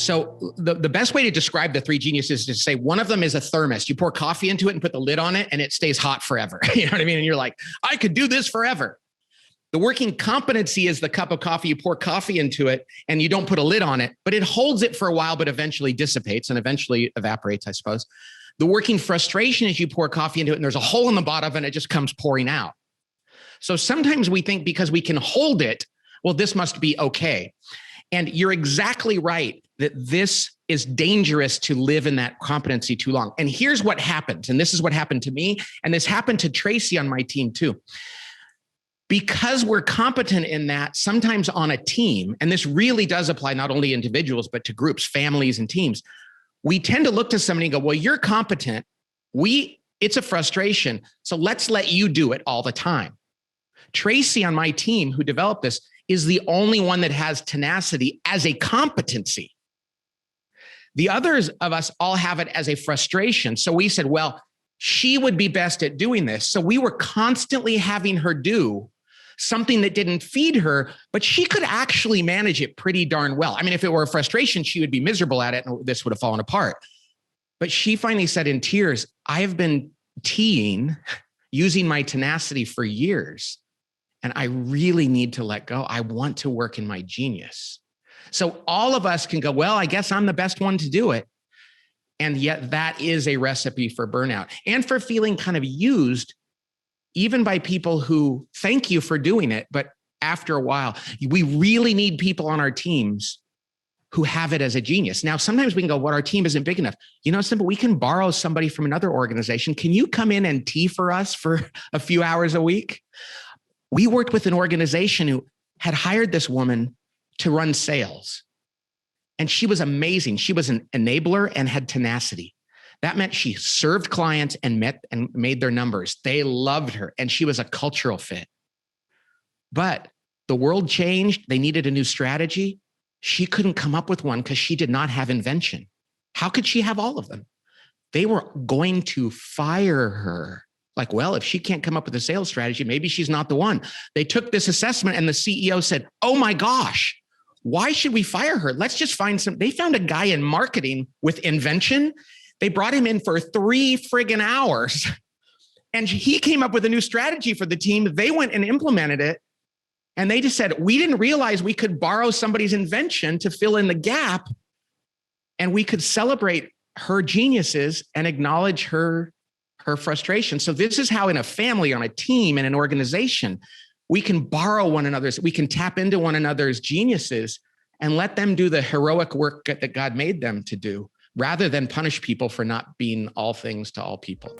So the best way to describe the three geniuses is to say one of them is a thermos. You pour coffee into it and put the lid on it and it stays hot forever. You know what I mean? And you're like, I could do this forever. The working competency is the cup of coffee. You pour coffee into it and you don't put a lid on it, but it holds it for a while, but eventually dissipates and eventually evaporates, I suppose. The working frustration is you pour coffee into it and there's a hole in the bottom and it just comes pouring out. So sometimes we think because we can hold it, well, this must be okay. And you're exactly right that this is dangerous to live in that competency too long. And here's what happens. And this is what happened to me. And this happened to Tracy on my team too. Because we're competent in that, sometimes on a team, and this really does apply not only to individuals, but to groups, families, and teams, we tend to look to somebody and go, well, you're competent. It's a frustration. So let's let you do it all the time. Tracy on my team, who developed this, is the only one that has tenacity as a competency. The others of us all have it as a frustration. So we said, well, she would be best at doing this. So we were constantly having her do something that didn't feed her, but she could actually manage it pretty darn well. I mean, if it were a frustration, she would be miserable at it and this would have fallen apart. But she finally said in tears, I've been teeing using my tenacity for years, and I really need to let go. I want to work in my genius. So all of us can go, well, I guess I'm the best one to do it. And yet that is a recipe for burnout and for feeling kind of used, even by people who thank you for doing it. But after a while, we really need people on our teams who have it as a genius. Now, sometimes we can go, well, our team isn't big enough. You know, simple, we can borrow somebody from another organization. Can you come in and tea for us for a few hours a week? We worked with an organization who had hired this woman to run sales. And she was amazing. She was an enabler and had tenacity. That meant she served clients and met and made their numbers. They loved her, and she was a cultural fit. But the world changed. They needed a new strategy. She couldn't come up with one because she did not have invention. How could she have all of them? They were going to fire her. Like, well, if she can't come up with a sales strategy, maybe she's not the one. They took this assessment and the CEO said, oh my gosh, why should we fire her? Let's just find they found a guy in marketing with invention. They brought him in for 3 friggin' hours and he came up with a new strategy for the team. They went and implemented it. And they just said, we didn't realize we could borrow somebody's invention to fill in the gap. And we could celebrate her geniuses and acknowledge her frustration. So this is how in a family, on a team, in an organization, we can borrow one another's, we can tap into one another's geniuses and let them do the heroic work that God made them to do, rather than punish people for not being all things to all people.